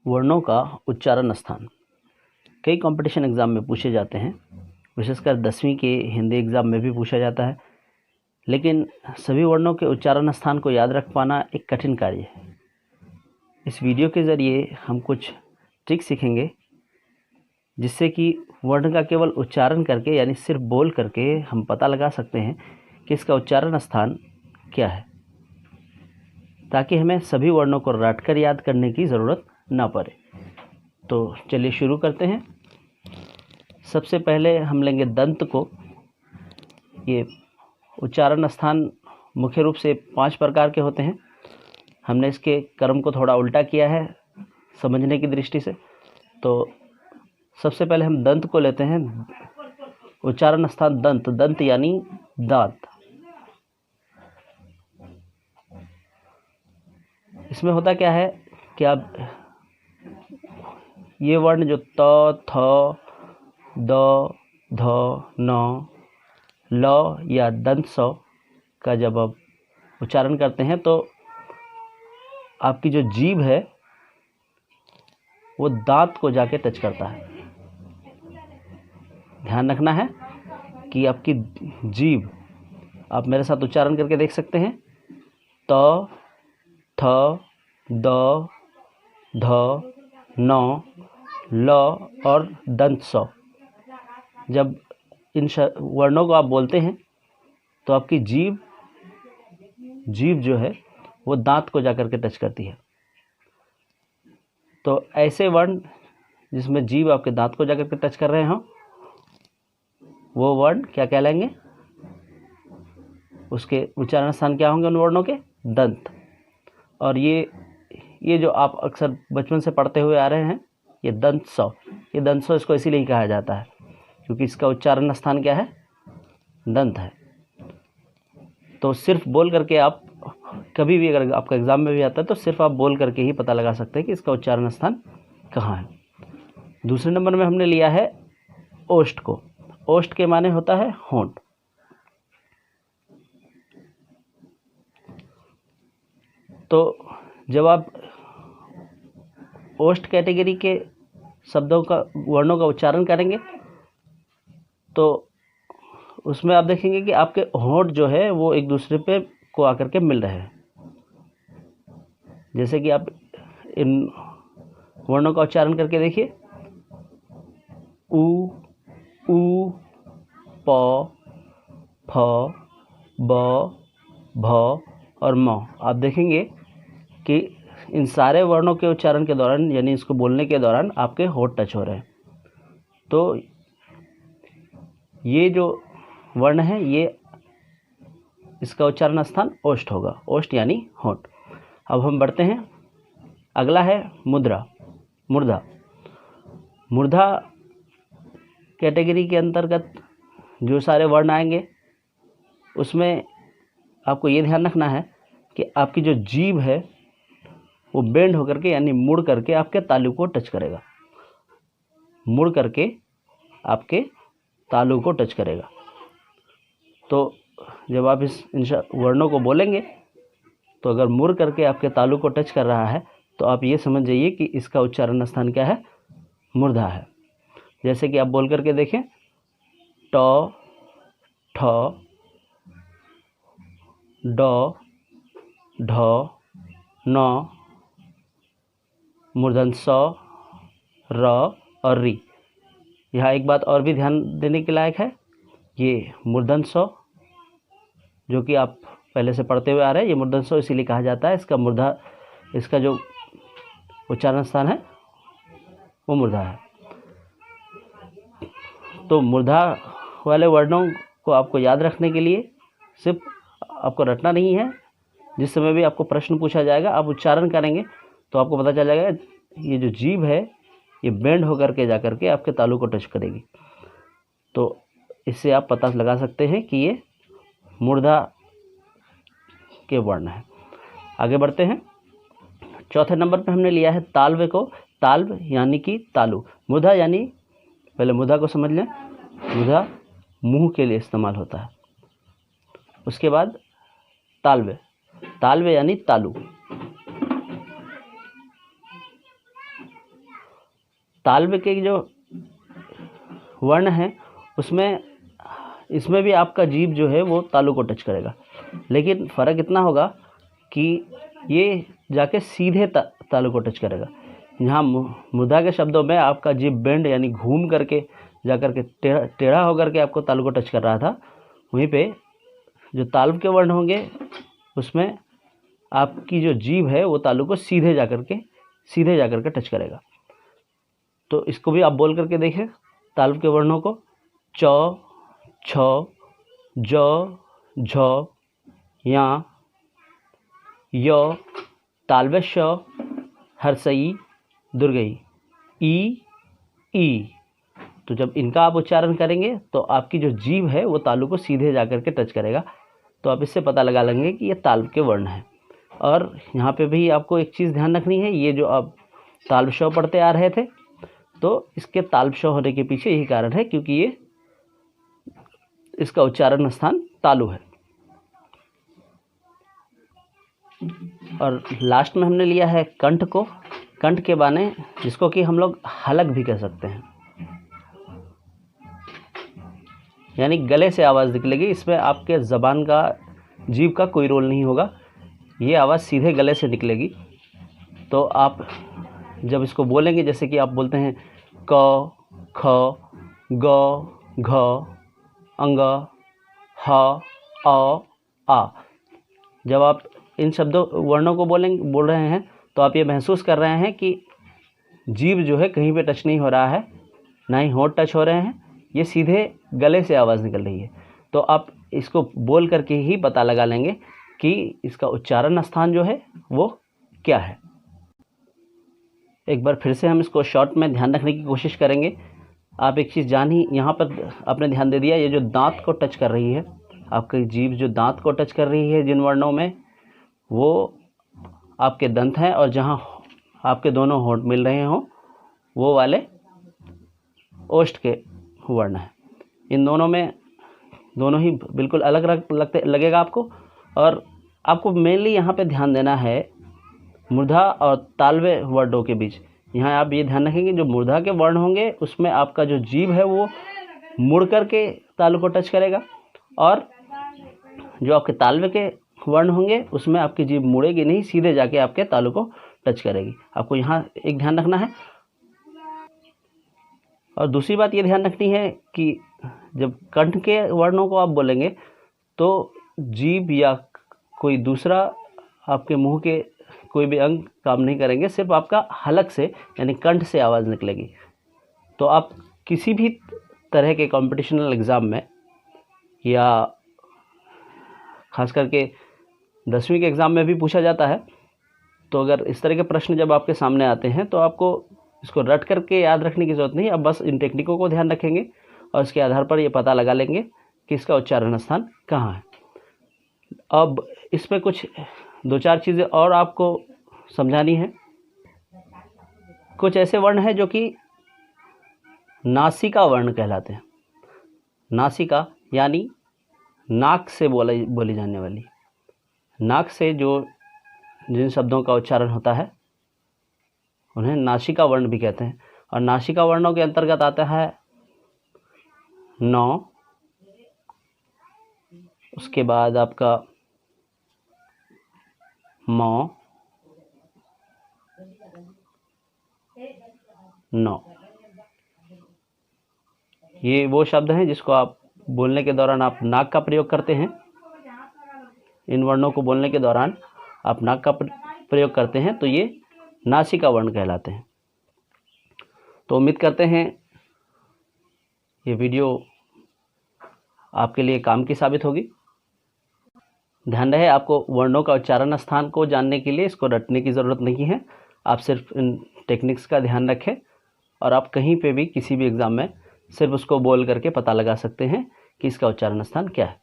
वर्णों का उच्चारण स्थान कई कंपटीशन एग्ज़ाम में पूछे जाते हैं, विशेषकर 10वीं के हिंदी एग्ज़ाम में भी पूछा जाता है। लेकिन सभी वर्णों के उच्चारण स्थान को याद रख पाना एक कठिन कार्य है। इस वीडियो के ज़रिए हम कुछ ट्रिक सीखेंगे जिससे कि वर्ण का केवल उच्चारण करके यानी सिर्फ बोल करके हम पता लगा सकते हैं कि इसका उच्चारण स्थान क्या है, ताकि हमें सभी वर्णों को रटकर याद करने की ज़रूरत ना पड़े। तो चलिए शुरू करते हैं। सबसे पहले हम लेंगे दंत को। ये उच्चारण स्थान मुख्य रूप से 5 प्रकार के होते हैं। हमने इसके क्रम को थोड़ा उल्टा किया है समझने की दृष्टि से। तो सबसे पहले हम दंत को लेते हैं। उच्चारण स्थान दंत, दंत यानी दांत। इसमें होता क्या है कि आप ये वर्ण जो त, थ, द, ध, न, ल या दंत स का जब आप उच्चारण करते हैं तो आपकी जो जीभ है वो दांत को जाके टच करता है। ध्यान रखना है कि आपकी जीभ, आप मेरे साथ उच्चारण करके देख सकते हैं। त, थ, द, ध, न, ल और दंत स। जब इन वर्णों को आप बोलते हैं तो आपकी जीभ जो है वो दांत को जाकर के टच करती है। तो ऐसे वर्ण जिसमें जीभ आपके दांत को जाकर के टच कर रहे हों, वो वर्ण क्या कहलाएंगे? उसके उच्चारण स्थान क्या होंगे उन वर्णों के? दंत। और ये जो आप अक्सर बचपन से पढ़ते हुए आ रहे हैं, ये दंत स, ये दंत स इसको इसीलिए ही कहा जाता है क्योंकि इसका उच्चारण स्थान क्या है? दंत है। तो सिर्फ बोल करके आप कभी भी, अगर आपका एग्जाम में भी आता है तो सिर्फ आप बोल करके ही पता लगा सकते हैं कि इसका उच्चारण स्थान कहाँ है। दूसरे नंबर में हमने लिया है ओष्ठ को। ओष्ठ के माने होता है होंठ। तो जब आप ओष्ठ कैटेगरी के शब्दों का, वर्णों का उच्चारण करेंगे तो उसमें आप देखेंगे कि आपके होंठ जो है वो एक दूसरे पे को आकर के मिल रहे हैं। जैसे कि आप इन वर्णों का उच्चारण करके देखिए, उ, प, फ, ब, भ और म। आप देखेंगे कि इन सारे वर्णों के उच्चारण के दौरान, यानी इसको बोलने के दौरान आपके होंठ टच हो रहे हैं। तो ये जो वर्ण है, ये इसका उच्चारण स्थान ओष्ठ होगा। ओष्ठ यानी होंठ। अब हम बढ़ते हैं। अगला है मुद्रा, मूर्धा। मूर्धा कैटेगरी के अंतर्गत जो सारे वर्ण आएंगे उसमें आपको ये ध्यान रखना है कि आपकी जो जीभ है वो बेंड होकर के यानी मुड़ करके आपके तालु को टच करेगा। मुड़ करके आपके तालु को टच करेगा। तो जब आप इन वर्णों को बोलेंगे तो अगर मुड़ करके आपके तालु को टच कर रहा है तो आप ये समझ जाइए कि इसका उच्चारण स्थान क्या है? मूर्धा है। जैसे कि आप बोल करके देखें, ट, ठ, ड, ढ, न, मूर्धन स, र और री। यहाँ एक बात और भी ध्यान देने के लायक है, ये मूर्धन स जो कि आप पहले से पढ़ते हुए आ रहे हैं, ये मूर्धन स इसीलिए कहा जाता है। इसका जो उच्चारण स्थान है वो मूर्धा है। तो मूर्धा वाले वर्णों को आपको याद रखने के लिए सिर्फ आपको रटना नहीं है, जिस समय भी आपको प्रश्न पूछा जाएगा आप उच्चारण करेंगे तो आपको पता चल जाएगा ये जो जीभ है ये बेंड होकर के जा करके आपके तालु को टच करेगी। तो इससे आप पता लगा सकते हैं कि ये मूर्धा के वर्ण है। आगे बढ़ते हैं। चौथे नंबर पे हमने लिया है ताल्व को। ताल्व यानी कि तालु। मूर्धा यानी, पहले मूर्धा को समझ लें। मूर्धा मुंह के लिए इस्तेमाल होता है। उसके बाद ताल्व, ताल्व यानी तालु। तालव्य के जो वर्ण हैं इसमें भी आपका जीभ जो है वो तालु को टच करेगा, लेकिन फ़र्क इतना होगा कि ये जाके सीधे तालु को टच करेगा। यहाँ मुर्धा के शब्दों में आपका जीभ बेंड यानी घूम करके जाकर के टेढ़ा होकर के आपको तालु को टच कर रहा था, वहीं पे जो तालव्य के वर्ण होंगे उसमें आपकी जो जीभ है वो तालु को सीधे जाकर के टच करेगा। तो इसको भी आप बोल करके देखें तालव्य के वर्णों को। च, छ, ज, झ, या, य, तालव्य श, हर्षई, दुर्गई, ई। तो जब इनका आप उच्चारण करेंगे तो आपकी जो जीभ है वो तालु को सीधे जाकर के टच करेगा। तो आप इससे पता लगा लेंगे कि ये तालव्य के वर्ण हैं। और यहाँ पे भी आपको एक चीज़ ध्यान रखनी है, ये जो आप तालव्य श पढ़ते आ रहे थे तो इसके तालव्य श होने के पीछे यही कारण है, क्योंकि ये इसका उच्चारण स्थान तालु है। और लास्ट में हमने लिया है कंठ को। कंठ के बाने, जिसको कि हम लोग हलक भी कह सकते हैं, यानी गले से आवाज़ निकलेगी। इसमें आपके ज़बान का, जीभ का कोई रोल नहीं होगा, ये आवाज़ सीधे गले से निकलेगी। तो आप जब इसको बोलेंगे, जैसे कि आप बोलते हैं क, ख, ग, घ, अंग, ह, अ, आ, जब आप इन शब्दों वर्णों को बोल रहे हैं तो आप ये महसूस कर रहे हैं कि जीभ जो है कहीं पे टच नहीं हो रहा है, ना ही होंठ टच हो रहे हैं, ये सीधे गले से आवाज़ निकल रही है। तो आप इसको बोल करके ही पता लगा लेंगे कि इसका उच्चारण स्थान जो है वो क्या है। एक बार फिर से हम इसको शॉर्ट में ध्यान रखने की कोशिश करेंगे। आप एक चीज़ यहाँ पर आपने ध्यान दे दिया, ये जो दांत को टच कर रही है, आपकी जीभ जो दांत को टच कर रही है जिन वर्णों में, वो आपके दंत हैं, और जहाँ आपके दोनों होंठ मिल रहे हों वो वाले ओष्ठ के वर्ण हैं। इन दोनों में दोनों ही बिल्कुल अलग लगेगा आपको। और आपको मेनली यहाँ पे ध्यान देना है मूर्धा और तालव्य वर्णों के बीच। यहाँ आप ये ध्यान रखेंगे, जो मूर्धा के वर्ण होंगे उसमें आपका जो जीभ है वो मुड़ करके तालु को टच करेगा, और जो आपके तालव्य के वर्ण होंगे उसमें आपकी जीभ मुड़ेगी नहीं, सीधे जाके आपके तालु को टच करेगी। आपको यहाँ एक ध्यान रखना है। और दूसरी बात ये ध्यान रखनी है कि जब कंठ के वर्णों को आप बोलेंगे तो जीभ या कोई दूसरा आपके मुंह के कोई भी अंग काम नहीं करेंगे, सिर्फ आपका हलक से यानी कंठ से आवाज़ निकलेगी। तो आप किसी भी तरह के कॉम्पिटिशनल एग्ज़ाम में, या ख़ास करके 10वीं के एग्ज़ाम में भी पूछा जाता है, तो अगर इस तरह के प्रश्न जब आपके सामने आते हैं तो आपको इसको रट करके याद रखने की ज़रूरत नहीं। अब बस इन टेक्निकों को ध्यान रखेंगे और इसके आधार पर ये पता लगा लेंगे कि इसका उच्चारण स्थान कहाँ है। अब इसमें कुछ 2-4 चीज़ें और आपको समझानी है। कुछ ऐसे वर्ण हैं जो कि नासिका वर्ण कहलाते हैं। नासिका यानी नाक से बोली जाने वाली, नाक से जिन शब्दों का उच्चारण होता है उन्हें नासिका वर्ण भी कहते हैं। और नासिका वर्णों के अंतर्गत आता है न, उसके बाद आपका म, न। ये वो शब्द हैं जिसको आप बोलने के दौरान आप नाक का प्रयोग करते हैं। इन वर्णों को बोलने के दौरान आप नाक का प्रयोग करते हैं, तो ये नासिका वर्ण कहलाते हैं। तो उम्मीद करते हैं ये वीडियो आपके लिए काम की साबित होगी। ध्यान रहे, आपको वर्णों का उच्चारण स्थान को जानने के लिए इसको रटने की ज़रूरत नहीं है। आप सिर्फ इन टेक्निक्स का ध्यान रखें और आप कहीं पे भी किसी भी एग्ज़ाम में सिर्फ उसको बोल करके पता लगा सकते हैं कि इसका उच्चारण स्थान क्या है।